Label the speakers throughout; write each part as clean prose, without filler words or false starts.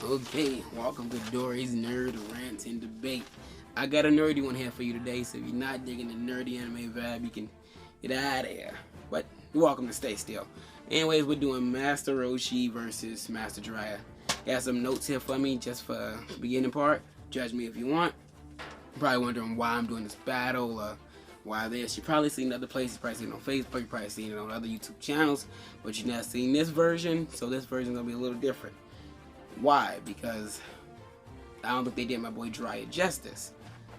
Speaker 1: Okay, welcome to Dory's Nerd Rant and Debate. I got a nerdy one here for you today, so if you're not digging the nerdy anime vibe, you can get out of here. But you're welcome to stay still. Anyways, we're doing Master Roshi versus Master Jiraiya. Got some notes here for me just for the beginning part. Judge me if you want. You're probably wondering why I'm doing this battle or why this. You've probably seen it other places, you've probably seen it on Facebook, you've probably seen it on other YouTube channels, but you've not seen this version, so this version is going to be a little different. Why? Because I don't think they did my boy Jiraiya justice.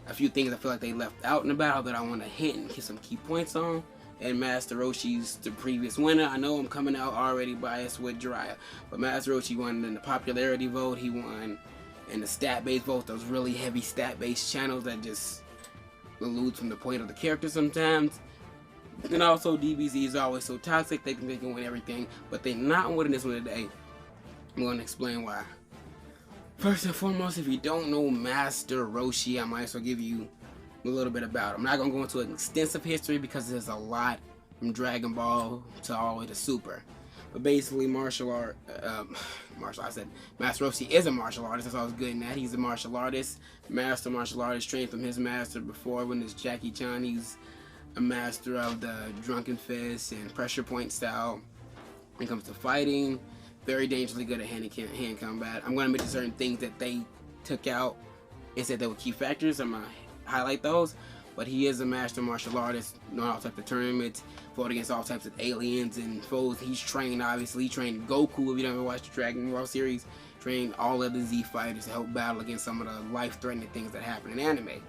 Speaker 1: A few things I feel like they left out in the battle that I want to hit and get some key points on. And Master Roshi's the previous winner. I know I'm coming out already biased with Jiraiya, but Master Roshi won in the popularity vote. He won in the stat-based vote, those really heavy stat-based channels that just elude from the point of the character sometimes. And also DBZ is always so toxic, they can win everything, but they're not winning this one today. I'm going to explain why. First and foremost, if you don't know Master Roshi, I might as well give you a little bit about him. I'm not going to go into an extensive history because there's a lot from Dragon Ball to all the way to Super. But basically, Master Roshi is a martial artist. That's always good in that. He's a martial artist, master martial artist, trained from his master before when it's Jackie Chan. He's a master of the Drunken Fist and pressure point style when it comes to fighting. Very dangerously good at hand combat. I'm going to mention certain things that they took out and said they were key factors. I'm going to highlight those. But he is a master martial artist, known all types of tournaments, fought against all types of aliens and foes. He's trained, obviously. He trained Goku, if you never watched the Dragon Ball series. Trained all of the Z fighters to help battle against some of the life-threatening things that happen in anime.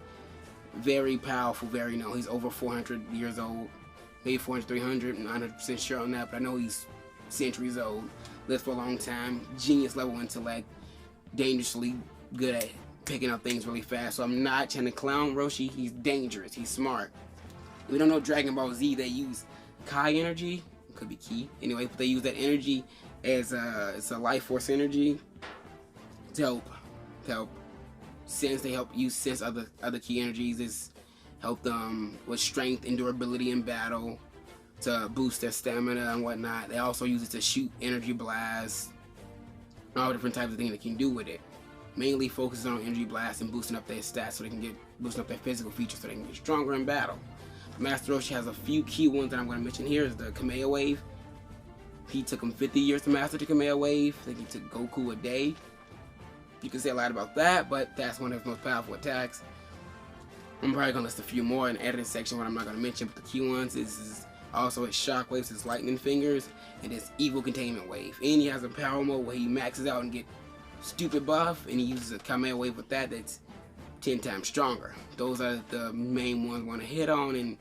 Speaker 1: Very powerful, very known. He's over 400 years old. Maybe 400, 300. I'm not 100% sure on that, but I know he's centuries old. Lived for a long time, genius level intellect, dangerously good at picking up things really fast. So I'm not trying to clown Roshi. He's dangerous. He's smart. We don't know Dragon Ball Z. They use Kai energy. It could be key. Anyway, but they use that energy as it's a life force energy to help sense. They help you sense other key energies. It's help them with strength and durability in battle, to boost their stamina and whatnot. They also use it to shoot energy blasts, all different types of things they can do with it. Mainly focuses on energy blasts and boosting up their stats so they can boosting up their physical features so they can get stronger in battle. Master Roshi has a few key ones that I'm going to mention here. Is the Kamea Wave. He took him 50 years to master the Kamea Wave. I think he took Goku a day. You can say a lot about that, but that's one of his most powerful attacks. I'm probably going to list a few more in the editing section, what I'm not going to mention, but the key ones is also his shockwaves, his lightning fingers, and his evil containment wave. And he has a power mode where he maxes out and get stupid buff, and he uses a Kamea wave with that that's 10 times stronger. Those are the main ones I want to hit on and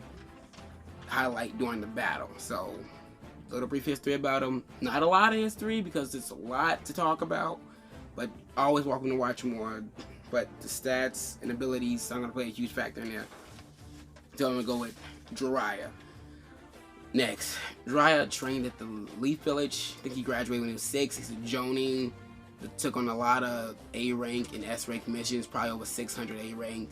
Speaker 1: highlight during the battle. So, a little brief history about him. Not a lot of history because it's a lot to talk about, but always welcome to watch more. But the stats and abilities are going to play a huge factor in there. So I'm going to go with Jiraiya. Next, Jiraiya trained at the Leaf Village. I think he graduated when he was 6. He's a Jonin that took on a lot of A rank and S rank missions, probably over 600 A rank,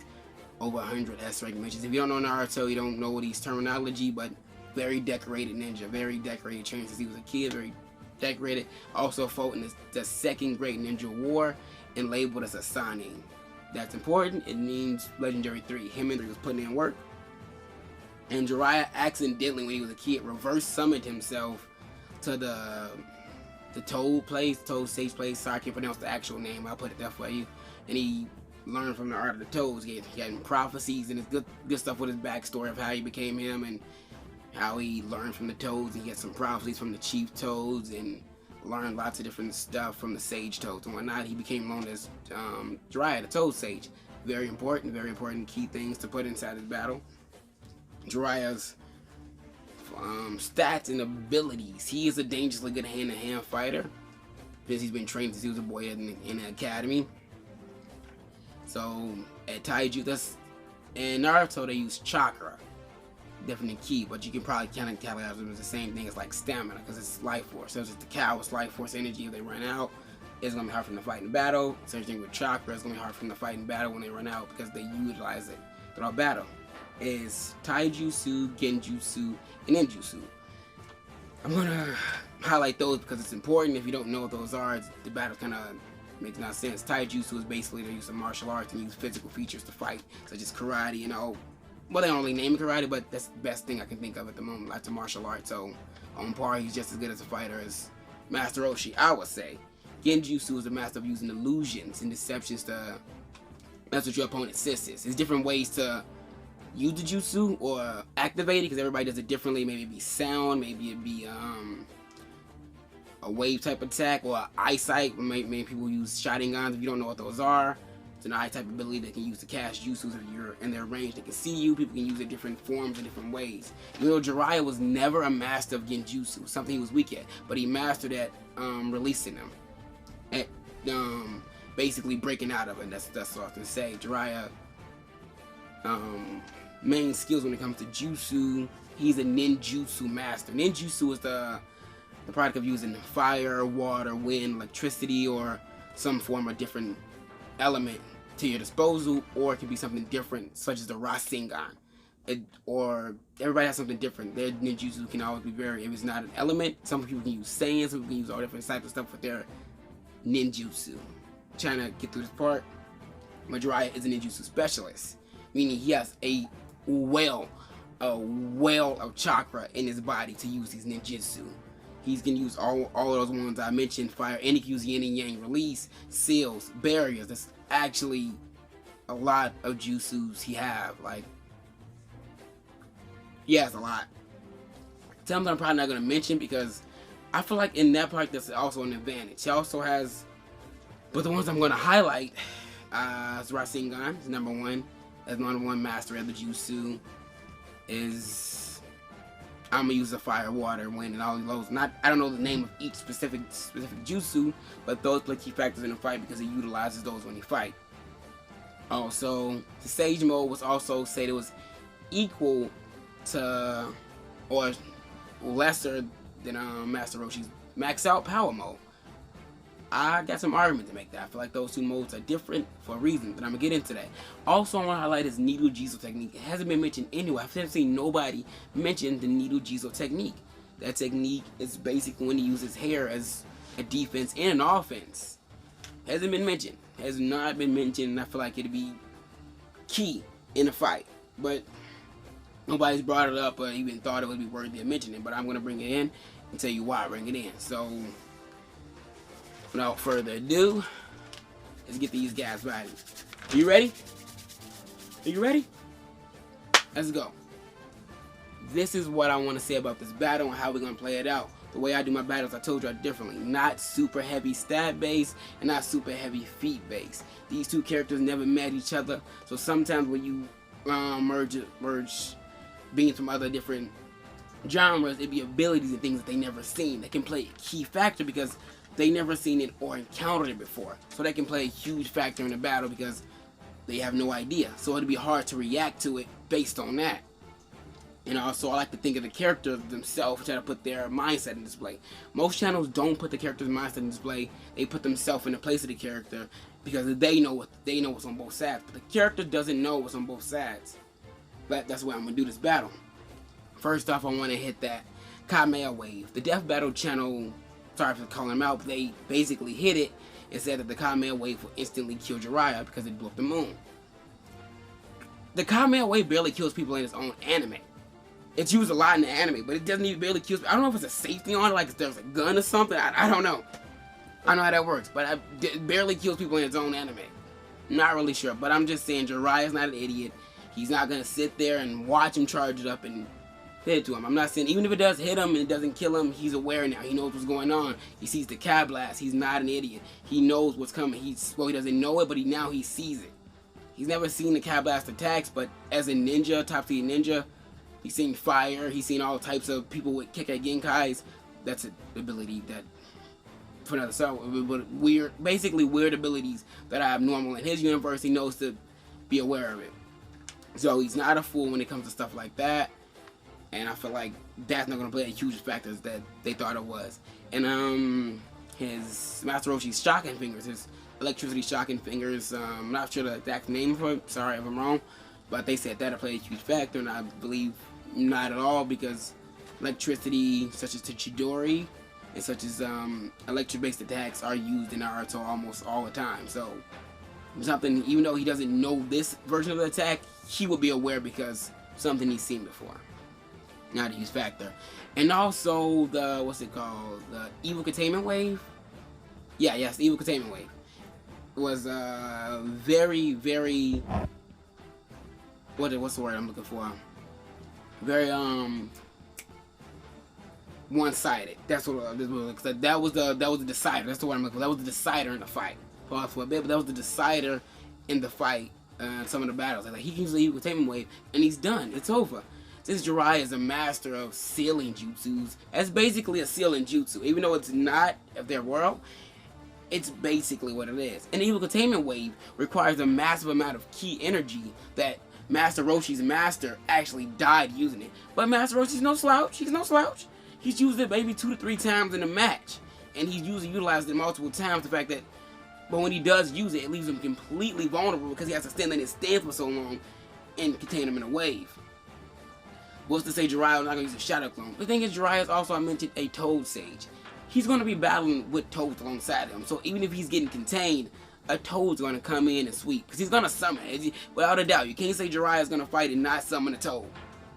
Speaker 1: over 100 S rank missions. If you don't know Naruto, you don't know these terminology, but very decorated ninja, very decorated trained since he was a kid, very decorated. Also fought in the Second Great Ninja War and labeled as a Sanin. That's important. It means Legendary 3. Him and 3 was putting in work. And Jiraiya accidentally, when he was a kid, reverse summoned himself to the Toad place, Toad Sage place. Sorry, I can't pronounce the actual name. I'll put it there for you. And he learned from the art of the Toads. He had prophecies and his good stuff with his backstory of how he became him and how he learned from the Toads. And he had some prophecies from the Chief Toads and learned lots of different stuff from the Sage Toads and whatnot. He became known as Jiraiya, the Toad Sage. Very important key things to put inside his battle. Jiraiya's stats and abilities. He is a dangerously good hand-to-hand fighter because he's been trained since he was a boy in the academy. So at Taiju, in Naruto they use chakra, definitely key, but you can probably kind of categorize them as the same thing as like stamina because it's life force. So it's just the cow's life force energy. If they run out, it's gonna be hard for them to fight in battle. Same thing with chakra. It's gonna be hard for them to fight in battle when they run out because they utilize it throughout battle. Is Taijutsu, Genjutsu, and Ninjutsu. I'm gonna highlight those because it's important. If you don't know what those are, the battle kind of Makes no sense. Taijutsu is basically the use of martial arts and use physical features to fight, such as karate, you know. Well, they don't really name it karate, but that's the best thing I can think of at the moment. That's a martial art, so on par, he's just as good as a fighter as Master Roshi, I would say. Genjutsu is the master of using illusions and deceptions to mess with your opponent's senses. There's different ways to use the jutsu or activate it, because everybody does it differently. Maybe it be sound, maybe it be a wave type attack, or eyesight. Many people use Sharingans if you don't know what those are. It's an eye type ability that can use to cast jutsus if you're in their range. They can see you. People can use it in different forms and different ways. You know, Jiraiya was never a master of genjutsu, something he was weak at, but he mastered at releasing them, at basically breaking out of it. That's all I can say. Jiraiya main skills when it comes to jutsu, he's a ninjutsu master. Ninjutsu is the product of using fire, water, wind, electricity, or some form of different element to your disposal, or it can be something different, such as the Rasengan. Or everybody has something different. Their ninjutsu can always be very, if it's not an element, some people can use sand, some people can use all different types of stuff with their ninjutsu. Trying to get through this part, Jiraiya is a ninjutsu specialist, meaning he has a well of chakra in his body to use these ninjutsu. He's gonna use all of those ones I mentioned: fire, and he can use yin and yang, release, seals, barriers. That's actually a lot of jutsus he have. Like, yeah, it's a lot. Some I'm probably not gonna mention because I feel like in that part that's also an advantage. He also has, but the ones I'm gonna highlight is Rasengan, is number one. As number one master of the jutsu is, I'm gonna use the fire, water, wind, and all of those. I don't know the name of each specific jutsu, but those play key factors in the fight because he utilizes those when he fight. Also, the Sage Mode was also said it was equal to or lesser than Master Roshi's Max Out Power Mode. I got some argument to make that. I feel like those two modes are different for a reason, but I'm gonna get into that. Also, I want to highlight his Needle Jizo technique. It hasn't been mentioned anywhere. I've never seen nobody mention the Needle Jizo technique. That technique is basically when he uses hair as a defense and an offense. Hasn't been mentioned. Has not been mentioned, and I feel like it'd be key in a fight. But nobody's brought it up or even thought it would be worthy of mentioning. But I'm gonna bring it in and tell you why I bring it in. So, without further ado, let's get these guys ready. Are you ready? Are you ready? Let's go. This is what I want to say about this battle and how we're going to play it out. The way I do my battles, I told you differently. Not super heavy stat based and not super heavy feat based. These two characters never met each other, so sometimes when you merge beings from other different genres, it'd be abilities and things that they never seen that can play a key factor because they never seen it or encountered it before. So that can play a huge factor in the battle because they have no idea. So it'd be hard to react to it based on that. And also, I like to think of the characters themselves, try to put their mindset in display. Most channels don't put the character's mindset in display. They put themselves in the place of the character because they know what's on both sides. But the character doesn't know what's on both sides. But that's why I'm gonna do this battle. First off, I want to hit that Kamehameha wave. The Death Battle channel, sorry for calling them out, but they basically hit it and said that the Kamehameha wave will instantly kill Jiraiya because it blew up the moon. The Kamehameha wave barely kills people in its own anime. It's used a lot in the anime, but it doesn't even barely kill. I don't know if it's a safety on it, like if there's a gun or something. I don't know. I don't know how that works, but it barely kills people in its own anime. Not really sure, but I'm just saying Jiraiya's not an idiot. He's not gonna sit there and watch him charge it up and hit it to him. I'm not saying even if it does hit him and it doesn't kill him, he's aware now. He knows what's going on. He sees the Ka blast. He's not an idiot. He knows what's coming. He doesn't know it, but now he sees it. He's never seen the Ka blast attacks, but as a ninja, top tier ninja, he's seen fire. He's seen all types of people with Kekkei Genkais. That's an ability that, for another side, basically weird abilities that are abnormal in his universe. He knows to be aware of it. So he's not a fool when it comes to stuff like that. And I feel like that's not going to play a huge factor that they thought it was. And his Master Roshi's shocking fingers, his electricity shocking fingers, I'm not sure the exact name for it, sorry if I'm wrong, but they said that'll play a huge factor, and I believe not at all, because electricity, such as to Chidori, and such as electric-based attacks are used in Naruto almost all the time. So something, even though he doesn't know this version of the attack, he will be aware because something he's seen before. Not a huge factor. And also the, what's it called? The evil containment wave? Yes, the evil containment wave. It was very, very, what's the word I'm looking for? Very one-sided. That's what that was the decider. That's the word I'm looking for. That was the decider in the fight. Pause for a bit, but that was the decider in the fight. Some of the battles, like he can use the evil containment wave, and he's done. It's over. Since Jiraiya is a master of sealing jutsus, that's basically a sealing jutsu. Even though it's not of their world, it's basically what it is. An evil containment wave requires a massive amount of ki energy that Master Roshi's master actually died using it. But Master Roshi's no slouch. He's no slouch. He's used it maybe 2 to 3 times in a match, and he's usually utilized it multiple times. The fact that, but when he does use it, it leaves him completely vulnerable because he has to stand in his stand for so long and contain him in a wave. What's to say Jiraiya's not going to use a Shadow Clone? The thing is, Jiraiya's also, I mentioned, a Toad Sage. He's going to be battling with Toads alongside him. So even if he's getting contained, a Toad's going to come in and sweep. Because he's going to summon it. Without a doubt, you can't say Jiraiya's going to fight and not summon a Toad.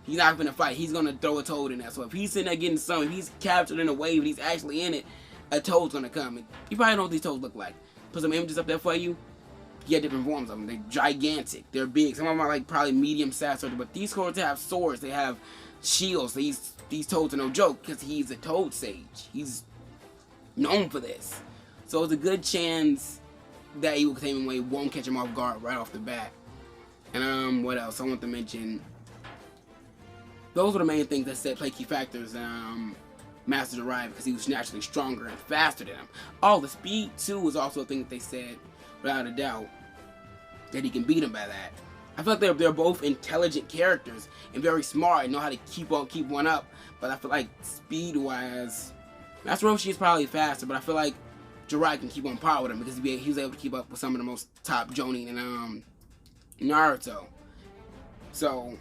Speaker 1: He's not going to fight. He's going to throw a Toad in there. So if he's sitting there getting summoned, if he's captured in a wave and he's actually in it, a Toad's going to come. And you probably know what these Toads look like. Put some images up there for you. You get different forms of them. They're gigantic. They're big. Some of them are like probably medium size, but these Toads have swords. They have shields. These Toads are no joke because he's a Toad Sage. He's known for this. So it's a good chance that evil containment wave won't catch him off guard right off the bat. And what else? I want to mention. Those are the main things that said play key factors. Master Jiraiya because he was naturally stronger and faster than him. Oh, the speed too was also a thing that they said without a doubt that he can beat him by that. I feel like they're both intelligent characters and very smart and know how to keep one up. But I feel like speed-wise, Master Roshi is probably faster, but I feel like Jiraiya can keep on par with him because he was able to keep up with some of the most top Jonin in Naruto. So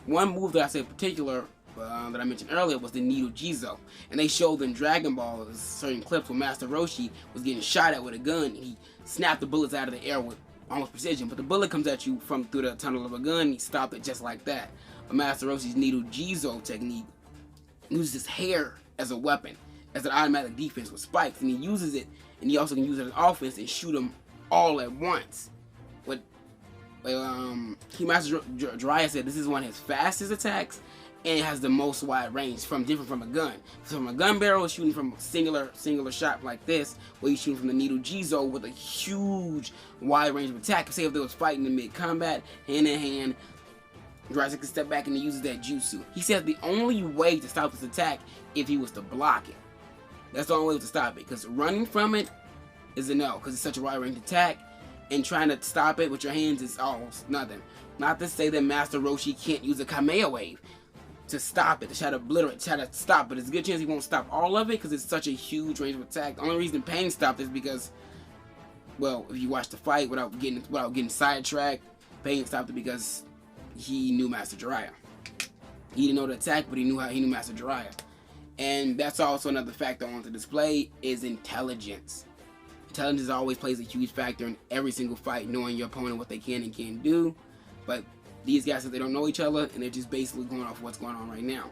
Speaker 1: one move that I said in particular that I mentioned earlier was the Needle Jizo, and they showed in Dragon Ball certain clips where Master Roshi was getting shot at with a gun and he snapped the bullets out of the air with almost precision, but the bullet comes at you from through the tunnel of a gun and he stopped it just like that. But Master Roshi's Needle Jizo technique uses his hair as a weapon, as an automatic defense with spikes, and he uses it, and he also can use it as offense and shoot them all at once. But Master Jiraiya said this is one of his fastest attacks, and it has the most wide range, different from a gun. So from a gun barrel, shooting from a singular shot like this, where you're shooting from the Needle Jizo with a huge wide range of attack. Say if they was fighting in mid-combat, hand in hand, Jiraiya could step back and he uses that jutsu. He says the only way to stop this attack if he was to block it. That's the only way to stop it, because running from it is a no, because it's such a wide range attack, and trying to stop it with your hands is almost nothing. Not to say that Master Roshi can't use a Kamea wave to stop it, to try to obliterate, try to stop, but there's a good chance he won't stop all of it because it's such a huge range of attack. The only reason Pain stopped is because, well, if you watch the fight without getting sidetracked, Pain stopped it because he knew Master Jiraiya. He didn't know the attack, but he knew Master Jiraiya. And that's also another factor on the display is intelligence. Intelligence always plays a huge factor in every single fight, knowing your opponent, what they can and can't do. But these guys, they don't know each other, and they're just basically going off what's going on right now.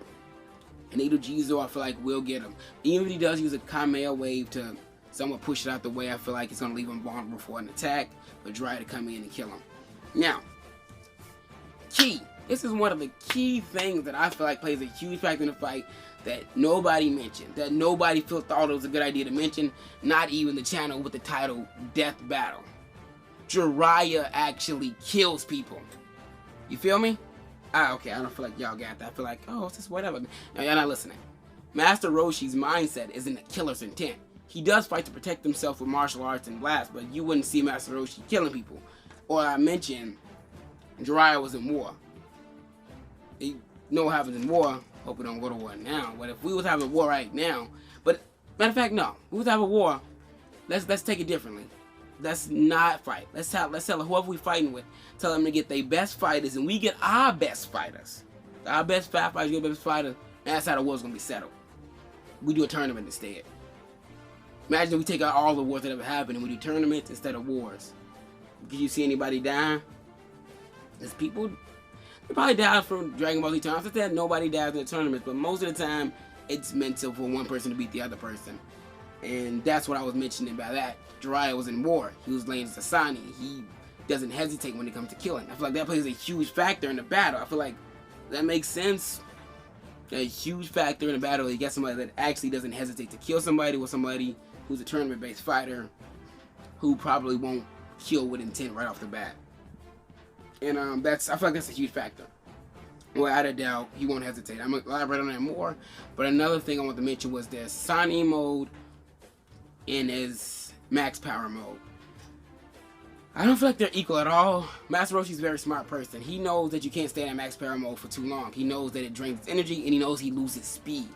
Speaker 1: And Needle Jizo, I feel like, will get him. Even if he does use a Kamea wave to somewhat push it out the way, I feel like it's going to leave him vulnerable for an attack, but Jiraiya to come in and kill him. Now, key. This is one of the key things that I feel like plays a huge factor in the fight that nobody mentioned, that nobody thought it was a good idea to mention, not even the channel with the title Death Battle. Jiraiya actually kills people. You feel me? Okay, I don't feel like y'all got that. I feel like, oh, it's just whatever. Now, y'all not listening. Master Roshi's mindset is in the killer's intent. He does fight to protect himself with martial arts and blast, but you wouldn't see Master Roshi killing people. Or I mentioned, Jiraiya was in war. You know what happens in war. Hope we don't go to war now. But if we was having war right now, but matter of fact, no. If we was having war, let's take it differently. Let's not fight. Let's tell whoever we fighting with, tell them to get their best fighters, and we get our best fighters. Our best fighters, your best fighters, and that's how the war's gonna be settled. we do a tournament instead. Imagine if we take out all the wars that ever happened and we do tournaments instead of wars. Did you see anybody die? There's people, they probably died from Dragon Ball Z tournaments. I said nobody dies in the tournaments, but most of the time it's meant to for one person to beat the other person. And that's what I was mentioning by that. Jiraiya was in war. He was laying Sasani. He doesn't hesitate when it comes to killing. I feel like that plays a huge factor in the battle. I feel like that makes sense. A huge factor in the battle. You get somebody that actually doesn't hesitate to kill somebody with somebody who's a tournament-based fighter who probably won't kill with intent right off the bat. And I feel like that's a huge factor. Without a doubt, he won't hesitate. I'm going to elaborate on that more. But another thing I want to mention was there's Sani mode and his max power mode. I don't feel like they're equal at all. Master Roshi's a very smart person. He knows that you can't stay in max power mode for too long. He knows that it drains his energy, and he knows he loses speed.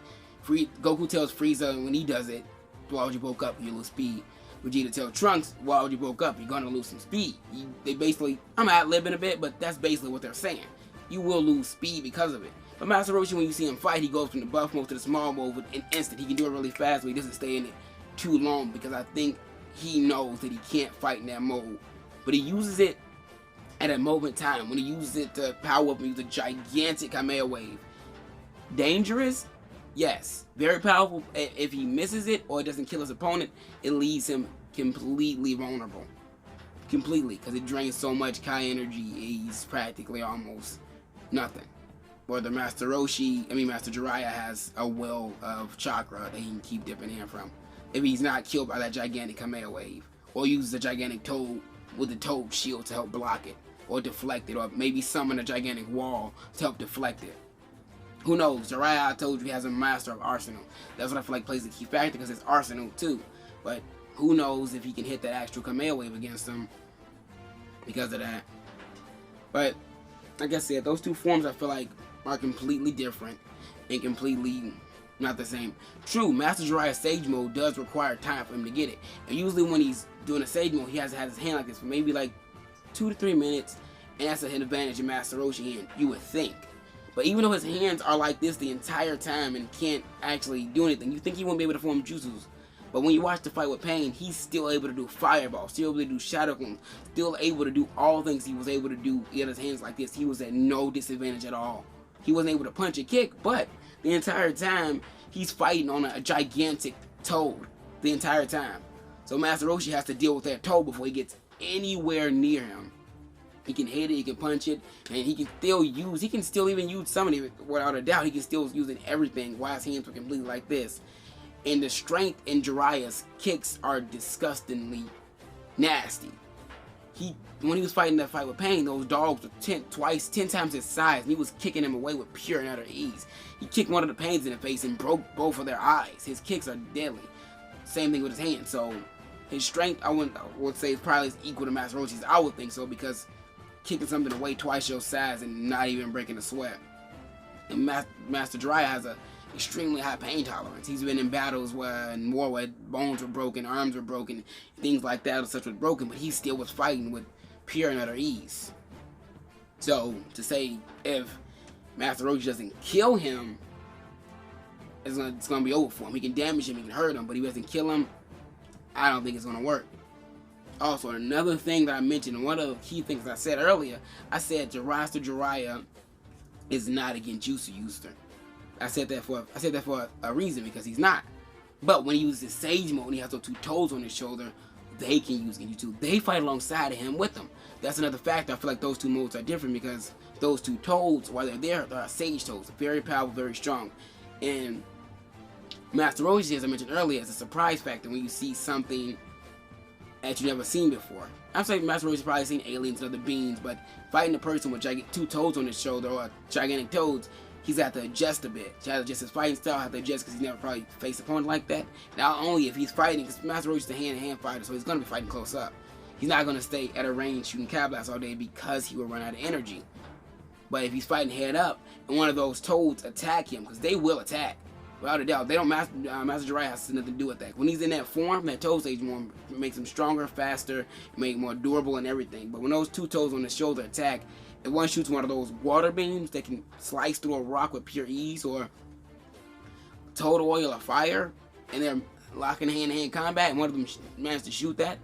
Speaker 1: Goku tells Frieza when he does it, why would you bulk up? You lose speed. Vegeta tells Trunks, why would you bulk up? You're going to lose some speed. They basically, I'm ad-libbing a bit, but that's basically what they're saying. You will lose speed because of it. But Master Roshi, when you see him fight, he goes from the buff mode to the small mode with an instant. He can do it really fast, but he doesn't stay in it too long because I think he knows that he can't fight in that mode. But he uses it at a moment in time. When he uses it to power up and use a gigantic Kamea wave. Dangerous? Yes. Very powerful. If he misses it or it doesn't kill his opponent, it leaves him completely vulnerable. Completely. Because it drains so much Kai energy, he's practically almost nothing. Whether Master Jiraiya has a well of chakra that he can keep dipping in from. If he's not killed by that gigantic Kamea wave. Or uses a gigantic toad with a toad shield to help block it. Or deflect it. Or maybe summon a gigantic wall to help deflect it. Who knows? Jiraiya, I told you, he has a master of arsenal. That's what I feel like plays a key factor because it's arsenal too. But who knows if he can hit that actual Kamea wave against him because of that. But like I said, those two forms I feel like are completely different and completely not the same. True, Master Jiraiya's Sage Mode does require time for him to get it. And usually when he's doing a Sage Mode, he has to have his hand like this for maybe like 2 to 3 minutes. And that's an advantage in Master Roshi hand, you would think. But even though his hands are like this the entire time and can't actually do anything, you think he won't be able to form jutsus. But when you watch the fight with Pain, he's still able to do Fireball, still able to do Shadow Clone, still able to do all things he was able to do. He had his hands like this. He was at no disadvantage at all. He wasn't able to punch or kick, but the entire time, he's fighting on a gigantic toad the entire time. So Master Roshi has to deal with that toad before he gets anywhere near him. He can hit it, he can punch it, and he can still even use some of it without a doubt. He can still use everything while his hands were completely like this. And the strength in Jiraiya's kicks are disgustingly nasty. When he was fighting that fight with Pain, those dogs were 10 times his size, and he was kicking them away with pure and utter ease. He kicked one of the Pains in the face and broke both of their eyes. His kicks are deadly. Same thing with his hands. So his strength, I would say, is probably as equal to Master Roshi's. I would think so, because kicking something away twice your size and not even breaking a sweat. And Master Jiraiya has a extremely high pain tolerance. He's been in battles in war where bones were broken, arms were broken, things like that, such was broken, but he still was fighting with pure and utter ease. So to say if Master Roshi doesn't kill him, it's gonna be over for him. He can damage him, he can hurt him, but he doesn't kill him, I don't think it's gonna work. Also, another thing that I mentioned, one of the key things I said earlier, I said Master Jiraiya is not a Genjutsu user. I said that for a reason, because he's not. But when he uses his Sage Mode and he has those 2 toads on his shoulder, they can use Genjutsu. They fight alongside of him with them. That's another factor. I feel like those 2 modes are different because those 2 toads, while they're there, they are Sage toads. Very powerful, very strong. And Master Roshi, as I mentioned earlier, is a surprise factor when you see something that you've never seen before. I'm saying Master Roshi's probably seen aliens and other beings, but fighting a person with 2 toads on his shoulder or gigantic toads, he's got to adjust a bit. He's got to adjust his fighting style, have to adjust because he's never probably faced an opponent like that. Not only if he's fighting, because Master Roshi's a hand-to-hand fighter, so he's going to be fighting close up. He's not going to stay at a range shooting Cat Blasts all day because he will run out of energy. But if he's fighting head up and one of those toads attack him, because they will attack, without a doubt, Master Jiraiya has nothing to do with that. When he's in that form, that Toad Stage form makes him stronger, faster, make him more durable and everything. But when those 2 toads on his shoulder attack, if one shoots one of those water beams that can slice through a rock with pure ease, or total oil of fire, and they're locking hand-to-hand combat, and one of them managed to shoot that,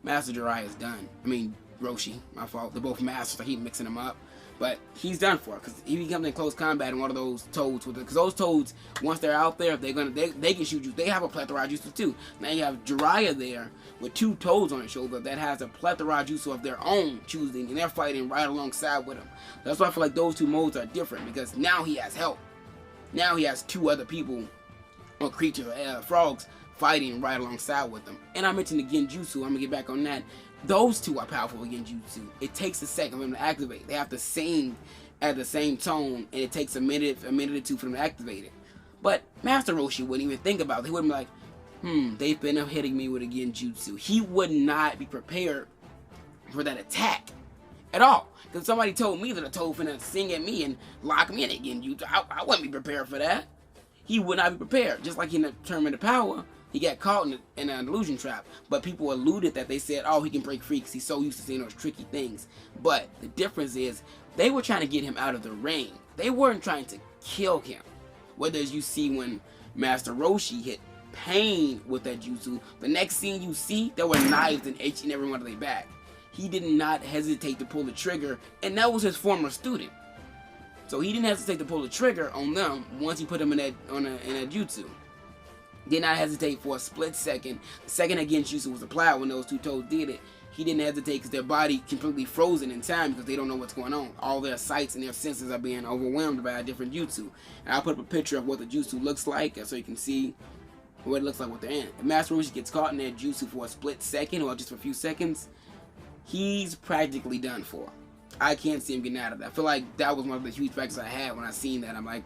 Speaker 1: Master Jiraiya is done. I mean, Roshi, my fault. They're both masters. I keep mixing them up. But he's done for, because he becomes in close combat in one of those toads with it. Because those toads, once they're out there, they can shoot you. They have a plethora of jutsu too. Now you have Jiraiya there with 2 toads on his shoulder that has a plethora of jutsu of their own choosing, and they're fighting right alongside with him. That's why I feel like those 2 modes are different, because now he has help. Now he has 2 other people, or creatures, frogs, fighting right alongside with them. And I mentioned the genjutsu. I'm gonna get back on that. Those 2 are powerful with genjutsu. It takes a second for them to activate. They have to sing at the same tone, and it takes a minute or 2 for them to activate it. But Master Roshi wouldn't even think about it. He wouldn't be like, they've been hitting me with a genjutsu. He would not be prepared for that attack at all. Because somebody told me that a toad finna sing at me and lock me in a genjutsu. I wouldn't be prepared for that. He would not be prepared. Just like in the Tournament of Power, he got caught in an illusion trap, but people alluded that they said, oh, he can break free because he's so used to seeing those tricky things. But the difference is, they were trying to get him out of the ring. They weren't trying to kill him. Whether as you see when Master Roshi hit Pain with that jutsu, the next scene you see, there were knives in each and every one of their back. He did not hesitate to pull the trigger, and that was his former student. So he didn't hesitate to pull the trigger on them once he put them in that jutsu. Did not hesitate for a split second. The second that genjutsu was applied when those 2 toads did it, he didn't hesitate because their body completely frozen in time because they don't know what's going on. All their sights and their senses are being overwhelmed by a different jutsu. And I'll put up a picture of what the jutsu looks like so you can see what it looks like what they're in. If Master Roshi gets caught in that jutsu for a split second or just for a few seconds, he's practically done for. I can't see him getting out of that. I feel like that was one of the huge factors I had when I seen that. I'm like,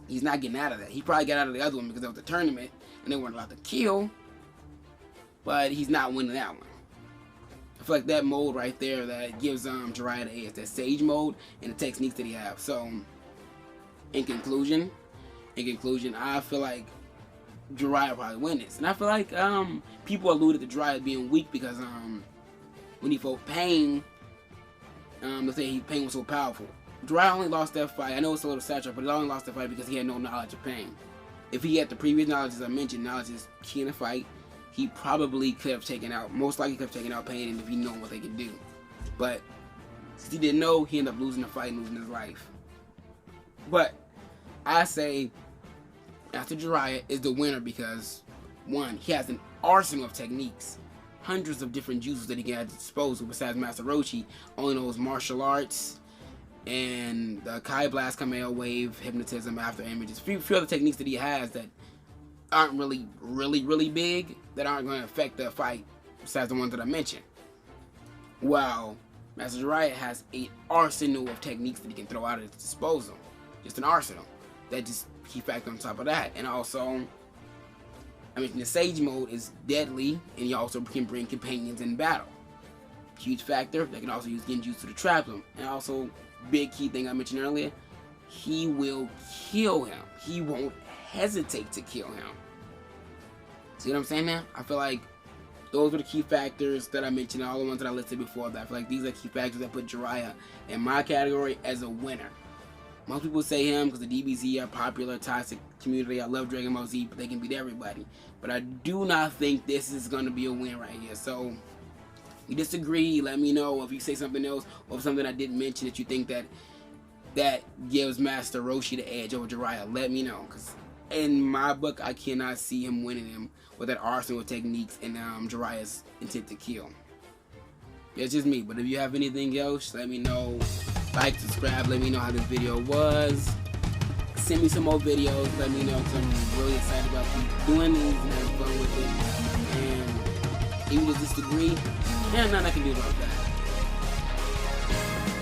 Speaker 1: he's not getting out of that. He probably got out of the other one because it was a tournament and they weren't allowed to kill, but he's not winning that one. I feel like that mode right there that gives Jiraiya the edge, that Sage mode and the techniques that he have. So, in conclusion, I feel like Jiraiya probably win this, and I feel like people alluded to Jiraiya being weak because when he fought Pain, they say Pain was so powerful. Jiraiya only lost that fight. I know it's a little saturated, but he only lost that fight because he had no knowledge of Pain. If he had the previous knowledge, as I mentioned, knowledge is key in a fight, he probably could have taken out, most likely could have taken out Pain, and if he knew what they could do. But since he didn't know, he ended up losing the fight and losing his life. But I say Master Jiraiya is the winner because, 1, he has an arsenal of techniques. Hundreds of different jutsus that he can have at his disposal besides Master Roshi only knows martial arts and the Kai Blast, Kameo Wave, Hypnotism, After Images. A few other techniques that he has that aren't really big, that aren't going to affect the fight besides the ones that I mentioned. While Master Jiraiya has an arsenal of techniques that he can throw out at his disposal. Just an arsenal. That just key factor on top of that. And also, I mean, the Sage mode is deadly, and he also can bring companions in battle. Huge factor. They can also use genjutsu to trap him. And also, big key thing I mentioned earlier, he will kill him. He won't hesitate to kill him. See what I'm saying now? I feel like those were the key factors that I mentioned, all the ones that I listed before that. I feel like these are key factors that put Jiraiya in my category as a winner. Most people say him because the DBZ are popular, toxic community. I love Dragon Ball Z, but they can beat everybody. But I do not think this is going to be a win right here. So, if you disagree, let me know. If you say something else or something I didn't mention that you think that gives Master Roshi the edge over Jiraiya, let me know. Because in my book, I cannot see him winning him with that arsenal of techniques and Jiraiya's intent to kill. It's just me. But if you have anything else, let me know. Like, subscribe, let me know how this video was. Send me some more videos, let me know, because I'm really excited about keep doing these and having fun with it. And even if you disagree, there's nothing I can do about that.